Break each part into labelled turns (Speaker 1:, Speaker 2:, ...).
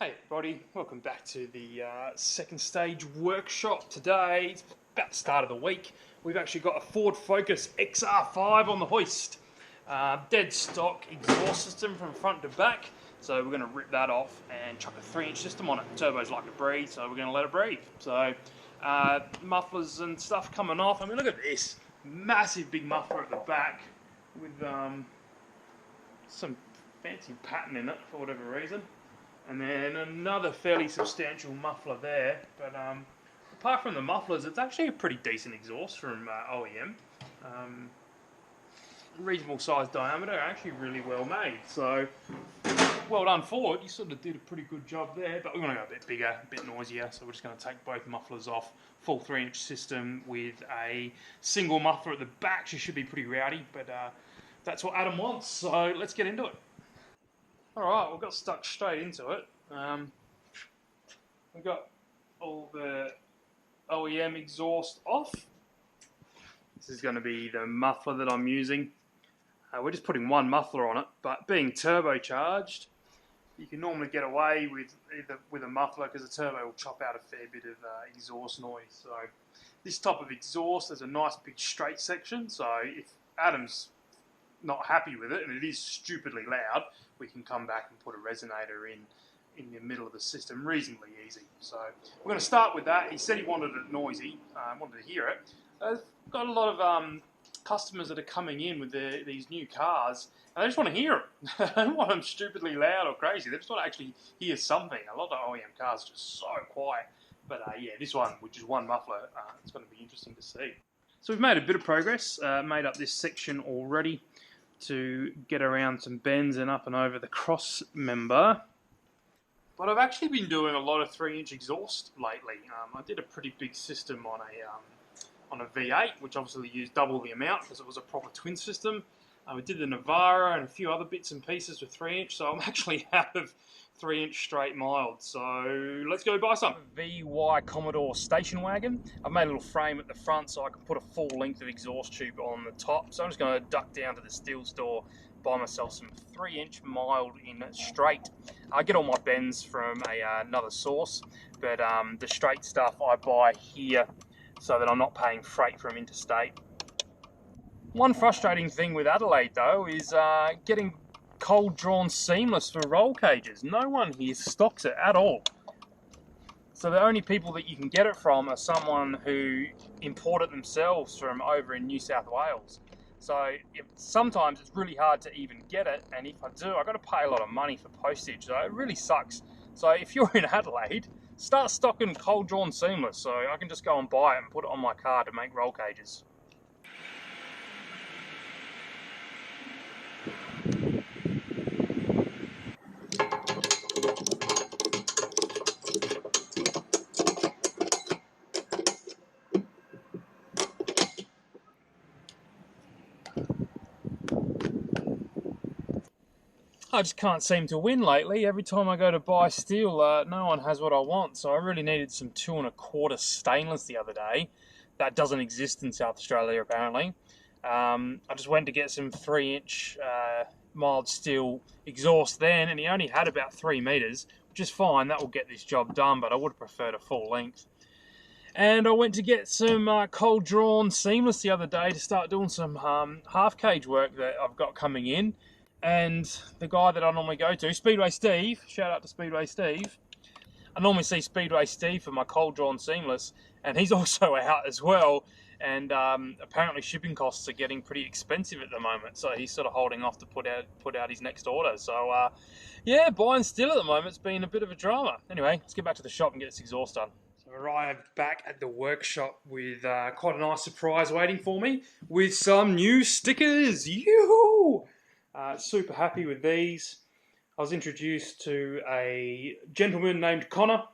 Speaker 1: Hey everybody, welcome back to the second stage workshop. Today, it's about the start of the week. We've actually got a Ford Focus XR5 on the hoist. Dead stock exhaust system from front to back. So we're going to rip that off and chuck a 3-inch system on it. Turbo's like to breathe, so we're going to let it breathe. So mufflers and stuff coming off. I mean, look at this. Massive big muffler at the back with some fancy pattern in it for whatever reason. And then another fairly substantial muffler there, but apart from the mufflers, it's actually a pretty decent exhaust from OEM. Reasonable size diameter, actually really well made. So, well done Ford, you sort of did a pretty good job there, but we're going to go a bit bigger, a bit noisier, so we're just going to take both mufflers off. Full 3-inch system with a single muffler at the back. She should be pretty rowdy, but that's what Adam wants, so let's get into it. Alright, we got stuck straight into it. We've got all the OEM exhaust off. This is going to be the muffler that I'm using. We're just putting one muffler on it, but being turbocharged, you can normally get away with a muffler because the turbo will chop out a fair bit of exhaust noise. So this type of exhaust, there's a nice big straight section, so if Adam's not happy with it and it is stupidly loud, we can come back and put a resonator in the middle of the system reasonably easy. So we're going to start with that. He said he wanted it noisy, wanted to hear it. I've got a lot of customers that are coming in with these new cars and they just want to hear them. They don't want them stupidly loud or crazy. They just want to actually hear something. A lot of OEM cars are just so quiet. But yeah, this one with just one muffler, it's going to be interesting to see. So we've made a bit of progress, made up this section already to get around some bends and up and over the cross member. But I've actually been doing a lot of 3-inch exhaust lately. I did a pretty big system on a V8, which obviously used double the amount because it was a proper twin system. We did the Navara and a few other bits and pieces with 3-inch, so I'm actually out of 3-inch straight mild. So let's go buy some. VY Commodore station wagon. I've made a little frame at the front so I can put a full length of exhaust tube on the top. So I'm just going to duck down to the steel store, buy myself some 3-inch mild in straight. I get all my bends from another source, but the straight stuff I buy here so that I'm not paying freight from interstate. One frustrating thing with Adelaide though is getting cold drawn seamless for roll cages. No one here stocks it at all. So the only people that you can get it from are someone who import it themselves from over in New South Wales. So sometimes it's really hard to even get it, and if I do, I've got to pay a lot of money for postage, so it really sucks. So if you're in Adelaide, start stocking cold drawn seamless so I can just go and buy it and put it on my car to make roll cages. I just can't seem to win lately. Every time I go to buy steel, no one has what I want. So I really needed some 2 1/4 stainless the other day. That doesn't exist in South Australia apparently. I just went to get some 3-inch mild steel exhaust then, and he only had about 3 meters, which is fine. That will get this job done, but I would have preferred a full length. And I went to get some cold drawn seamless the other day to start doing some half cage work that I've got coming in. And the guy that I normally go to, Speedway Steve, shout out to Speedway Steve. I normally see Speedway Steve for my cold drawn seamless, and he's also out as well. And apparently shipping costs are getting pretty expensive at the moment, so he's sort of holding off to put out his next order. So yeah, buying steel at the moment's been a bit of a drama. Anyway, let's get back to the shop and get this exhaust done. So I arrived back at the workshop with quite a nice surprise waiting for me with some new stickers. Yoo-hoo! Super happy with these. I was introduced to a gentleman named Connor.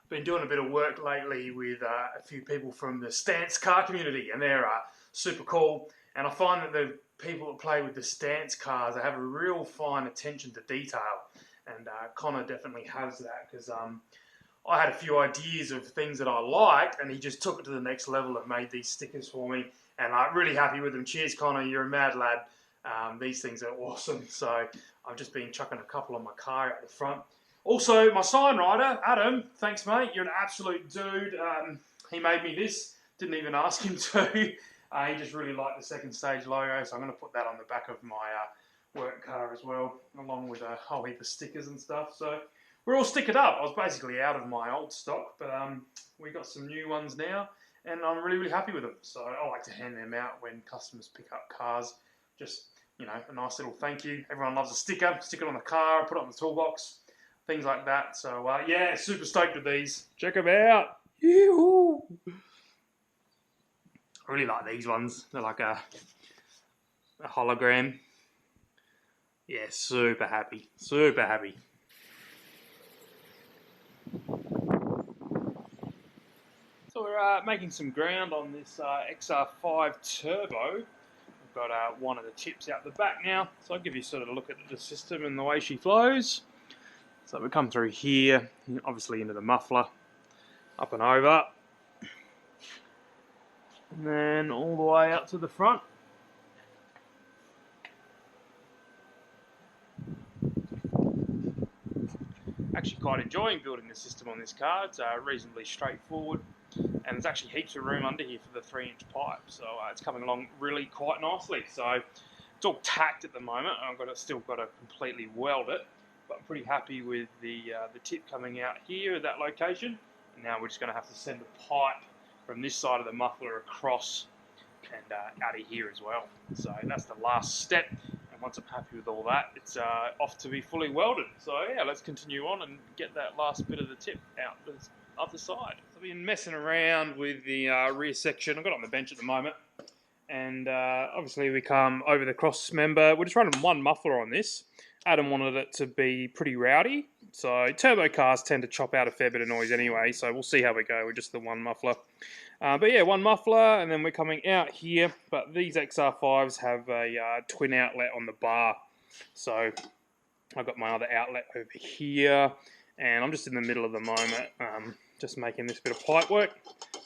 Speaker 1: Been doing a bit of work lately with a few people from the stance car community, and they're super cool. And I find that the people that play with the stance cars, they have a real fine attention to detail. And Connor definitely has that, because I had a few ideas of things that I liked, and he just took it to the next level and made these stickers for me. And I'm really happy with them. Cheers, Connor, you're a mad lad. These things are awesome. So I've just been chucking a couple on my car out the front. Also, my sign writer, Adam, thanks mate, you're an absolute dude. He made me this, didn't even ask him to. He just really liked the second stage logo, so I'm going to put that on the back of my work car as well, along with a whole heap of stickers and stuff. So we're all stickered up. I was basically out of my old stock, but we got some new ones now, and I'm really, really happy with them. So I like to hand them out when customers pick up cars. Just, you know, a nice little thank you. Everyone loves a sticker. Stick it on the car, put it on the toolbox, things like that. So yeah, super stoked with these. Check them out. Yoo-hoo. I really like these ones. They're like a hologram. Yeah, super happy. Super happy. So we're making some ground on this XR5 Turbo. We've got one of the tips out the back now. So I'll give you sort of a look at the system and the way she flows. So we come through here, obviously into the muffler, up and over. And then all the way out to the front. Actually quite enjoying building the system on this car. It's reasonably straightforward, and there's actually heaps of room under here for the 3-inch pipe, so it's coming along really quite nicely. So it's all tacked at the moment. Still got to completely weld it, but I'm pretty happy with the tip coming out here at that location. And now we're just going to have to send the pipe from this side of the muffler across and out of here as well. So that's the last step. Once I'm happy with all that, it's off to be fully welded. So yeah, let's continue on and get that last bit of the tip out the other side. So I've been messing around with the rear section. I've got it on the bench at the moment. And obviously we come over the cross member. We're just running one muffler on this. Adam wanted it to be pretty rowdy. So turbo cars tend to chop out a fair bit of noise anyway. So we'll see how we go with just the one muffler. But yeah, one muffler, and then we're coming out here. But these XR5s have a twin outlet on the bar. So I've got my other outlet over here. And I'm just in the middle of the moment, just making this bit of pipe work.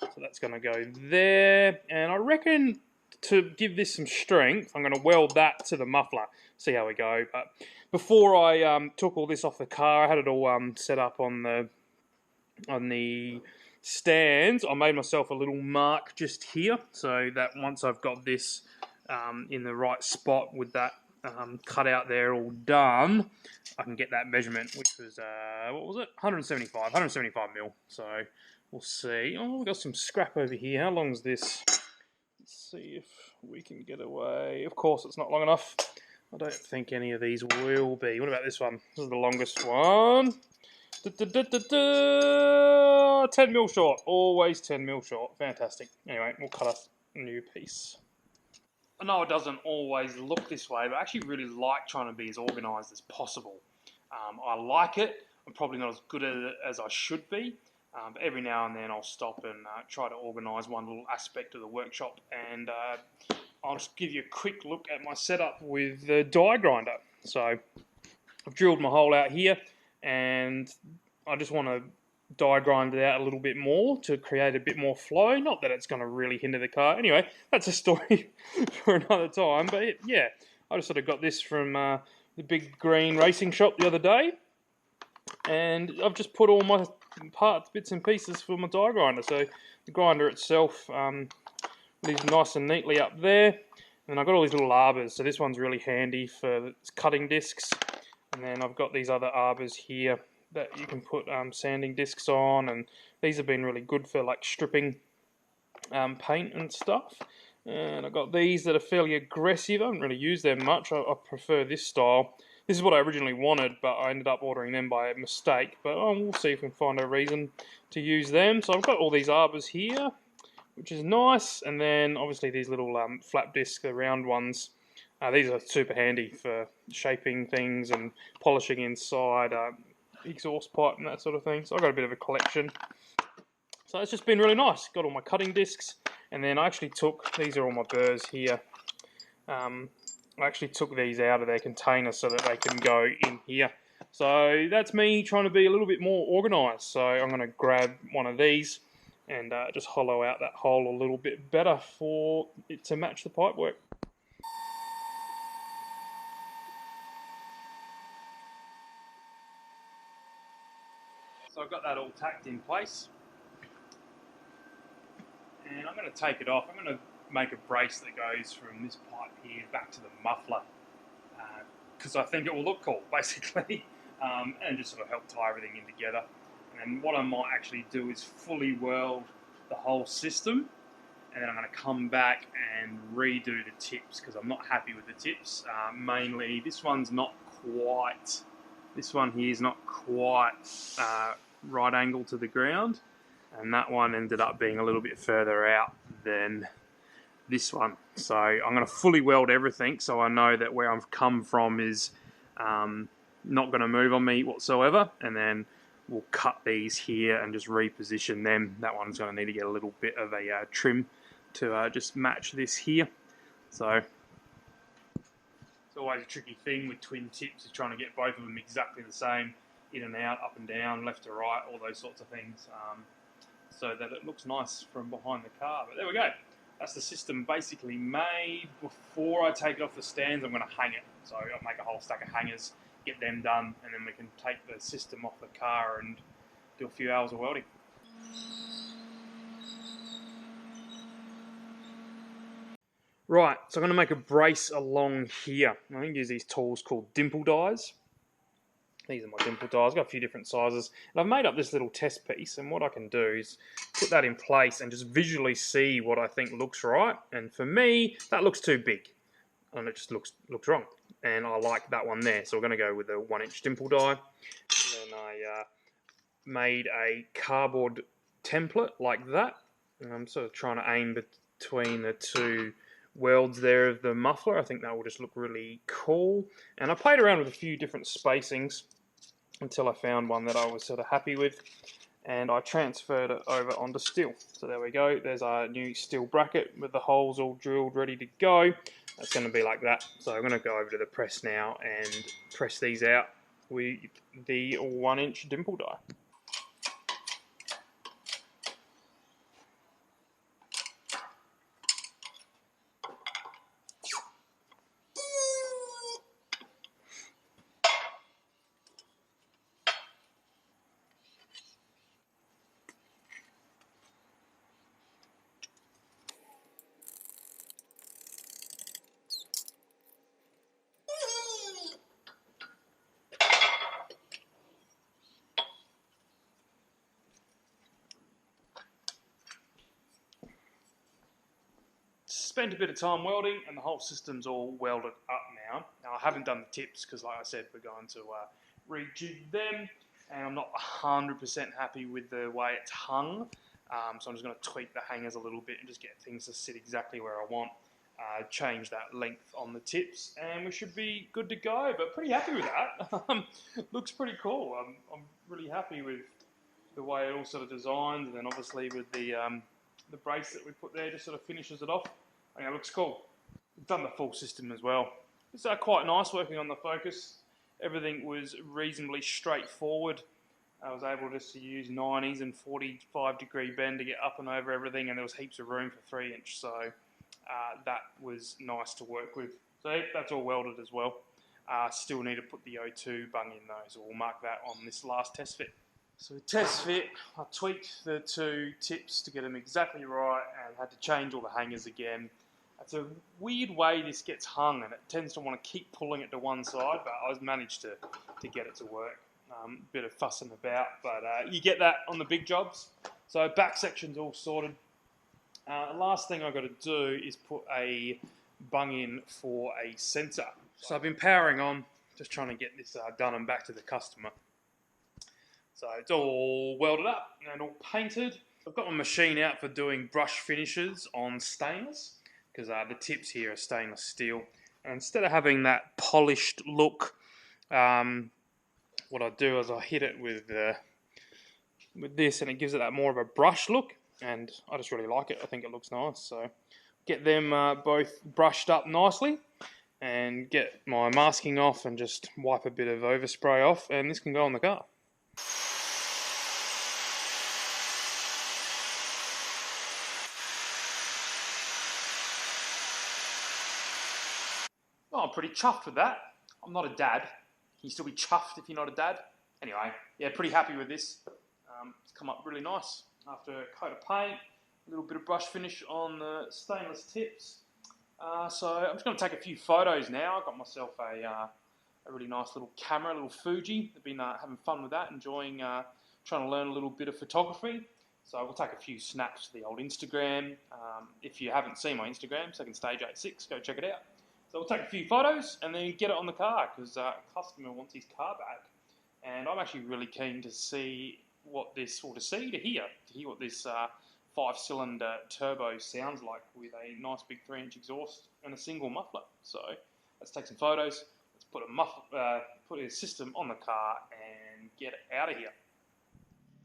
Speaker 1: So that's going to go there. And I reckon to give this some strength, I'm going to weld that to the muffler. See how we go. But before I took all this off the car, I had it all set up on the stands. I made myself a little mark just here, so that once I've got this in the right spot with that cut out there all done, I can get that measurement, which was what was it? 175 mil. So we'll see. Oh, we've got some scrap over here. How long is this? Let's see if we can get away. Of course, it's not long enough. I don't think any of these will be. What about this one? This is the longest one. 10 mil short. Always 10 mil short. Fantastic. Anyway, we'll cut a new piece. I know it doesn't always look this way, but I actually really like trying to be as organised as possible. I like it. I'm probably not as good at it as I should be. But every now and then I'll stop and try to organise one little aspect of the workshop, and I'll just give you a quick look at my setup with the die grinder. So I've drilled my hole out here, and I just want to die grind it out a little bit more to create a bit more flow. Not that it's going to really hinder the car. Anyway, that's a story for another time. But yeah, I just sort of got this from the big green racing shop the other day, and I've just put all my parts, bits and pieces for my die grinder. So the grinder itself lives nice and neatly up there, and I've got all these little arbors. So this one's really handy for cutting discs, and then I've got these other arbors here that you can put sanding discs on, and these have been really good for like stripping paint and stuff. And I've got these that are fairly aggressive. I haven't really used them much. I prefer this style. This is what I originally wanted, but I ended up ordering them by mistake. But we'll see if we can find a reason to use them. So I've got all these arbors here, which is nice. And then obviously these little flap discs, the round ones. These are super handy for shaping things and polishing inside exhaust pipe and that sort of thing. So I've got a bit of a collection. So it's just been really nice. Got all my cutting discs, and then I actually took, these are all my burrs here. I actually took these out of their container so that they can go in here. So that's me trying to be a little bit more organised. So I'm going to grab one of these and just hollow out that hole a little bit better for it to match the pipework. So I've got that all tacked in place. And I'm going to take it off. I'm going to make a brace that goes from this pipe here back to the muffler. Because I think it will look cool, basically. And just sort of help tie everything in together. And then what I might actually do is fully weld the whole system. And then I'm going to come back and redo the tips because I'm not happy with the tips. Mainly, this one's not quite, this one here is not quite right angle to the ground. And that one ended up being a little bit further out than this one. So I'm going to fully weld everything so I know that where I've come from is not going to move on me whatsoever. And then we'll cut these here and just reposition them. That one's going to need to get a little bit of a trim to just match this here. So it's always a tricky thing with twin tips, is trying to get both of them exactly the same, in and out, up and down, left to right, all those sorts of things, so that it looks nice from behind the car. But there we go. That's the system basically made. Before I take it off the stands, I'm going to hang it. So I'll make a whole stack of hangers, get them done, and then we can take the system off the car and do a few hours of welding. Right, so I'm going to make a brace along here. I'm going to use these tools called dimple dies. These are my dimple dies. I've got a few different sizes. And I've made up this little test piece, and what I can do is put that in place and just visually see what I think looks right. And for me, that looks too big, and it just looks wrong. And I like that one there, so we're going to go with a 1-inch dimple die. And then I made a cardboard template like that. And I'm sort of trying to aim between the two welds there of the muffler. I think that will just look really cool. And I played around with a few different spacings until I found one that I was sort of happy with, and I transferred it over onto steel. So there we go, there's our new steel bracket with the holes all drilled ready to go. That's going to be like that. So I'm going to go over to the press now and press these out with the 1-inch dimple die. Spent a bit of time welding, and the whole system's all welded up now. Now I haven't done the tips because, like I said, we're going to rejig them, and I'm not 100% happy with the way it's hung. So I'm just going to tweak the hangers a little bit and just get things to sit exactly where I want. Change that length on the tips, and we should be good to go. But pretty happy with that. Looks pretty cool. I'm really happy with the way it all sort of designed, and then obviously with the brace that we put there just sort of finishes it off. I think it looks cool. We've done the full system as well. It's quite nice working on the Focus. Everything was reasonably straightforward. I was able just to use 90s and 45-degree bend to get up and over everything, and there was heaps of room for 3-inch, so that was nice to work with. So that's all welded as well. Still need to put the O2 bung in though, so we'll mark that on this last test fit. So test fit, I tweaked the two tips to get them exactly right and had to change all the hangers again. It's a weird way this gets hung, and it tends to want to keep pulling it to one side, but I managed to get it to work. Bit of fussing about, but you get that on the big jobs. So back section's all sorted. The last thing I've got to do is put a bung in for a sensor. So I've been powering on, just trying to get this done and back to the customer. So it's all welded up and all painted. I've got my machine out for doing brush finishes on stainless, because the tips here are stainless steel. And instead of having that polished look, what I do is I hit it with this, and it gives it that more of a brush look, and I just really like it. I think it looks nice. So get them both brushed up nicely, and get my masking off and just wipe a bit of overspray off, and this can go on the car. Oh, I'm pretty chuffed with that. I'm not a dad. Can you still be chuffed if you're not a dad? Anyway, yeah, pretty happy with this. It's come up really nice after a coat of paint, a little bit of brush finish on the stainless tips. So I'm just going to take a few photos now. I've got myself a really nice little camera, a little Fuji. I've been having fun with that, enjoying trying to learn a little bit of photography. So we'll take a few snaps to the old Instagram. If you haven't seen my Instagram, Second Stage 86, go check it out. So we'll take a few photos and then get it on the car because a customer wants his car back. And I'm actually really keen to see what this, or to hear what this 5-cylinder turbo sounds like with a nice big 3-inch exhaust and a single muffler. So let's take some photos. Let's put a system on the car and get it out of here.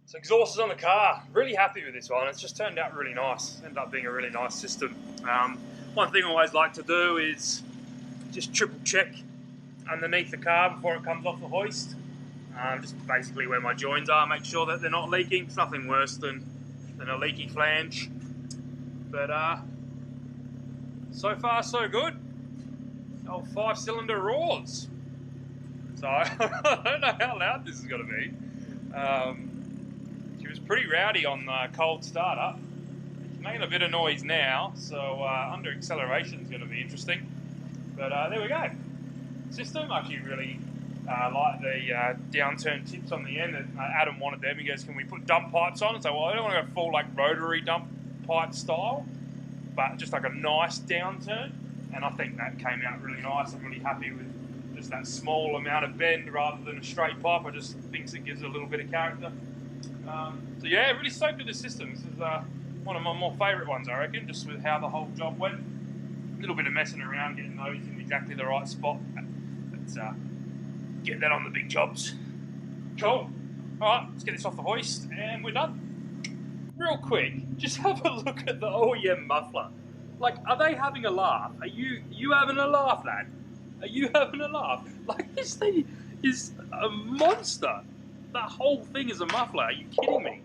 Speaker 1: So exhaust is on the car. Really happy with this one. It's just turned out really nice. Ended up being a really nice system. One thing I always like to do is just triple check underneath the car before it comes off the hoist. Just basically where my joins are, make sure that they're not leaking. It's nothing worse than a leaky flange. But so far so good. Oh, 5-cylinder roars. So I don't know how loud this is going to be. She was pretty rowdy on cold startup. It's making a bit of noise now, so under acceleration is going to be interesting. But there we go. System, I actually really like the downturn tips on the end. Adam wanted them. He goes, "Can we put dump pipes on?" And so, well, I don't want to go full like rotary dump pipe style, but just like a nice downturn. And I think that came out really nice. I'm really happy with just that small amount of bend rather than a straight pipe. I just think it gives a little bit of character. So yeah, really stoked with this system. This is one of my more favourite ones, I reckon, just with how the whole job went. A little bit of messing around, getting those in exactly the right spot. Let's get that on the big jobs. Cool. Alright, let's get this off the hoist and we're done. Real quick, just have a look at the OEM muffler. Like, are they having a laugh? Are you having a laugh, lad? Are you having a laugh? Like, this thing is a monster. The whole thing is a muffler. Are you kidding me?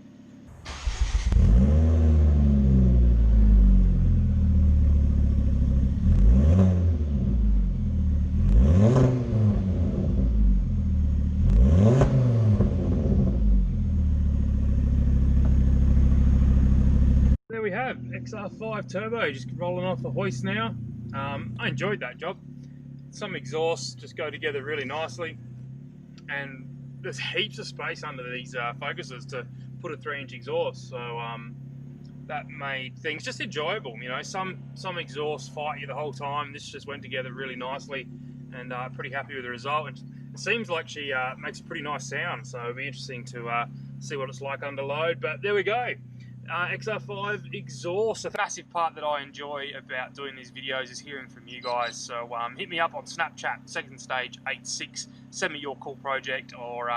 Speaker 1: There we have XR5 turbo just rolling off the hoist now. I enjoyed that job. Some exhausts just go together really nicely, and there's heaps of space under these Focuses to put a 3-inch exhaust, so that made things just enjoyable. You know, some exhausts fight you the whole time. This just went together really nicely, and pretty happy with the result. And it seems like she makes a pretty nice sound, so it'll be interesting to see what it's like under load. But there we go. XR5 exhaust. A massive part that I enjoy about doing these videos is hearing from you guys. So hit me up on Snapchat, Second Stage 86. Send me your cool project or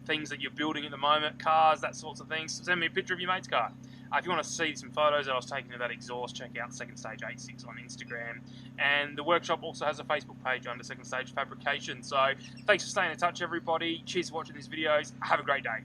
Speaker 1: things that you're building at the moment, cars, that sorts of things. Send me a picture of your mate's car. If you want to see some photos that I was taking of that exhaust, check out Second Stage 86 on Instagram. And the workshop also has a Facebook page under Second Stage Fabrication. So thanks for staying in touch, everybody. Cheers for watching these videos. Have a great day.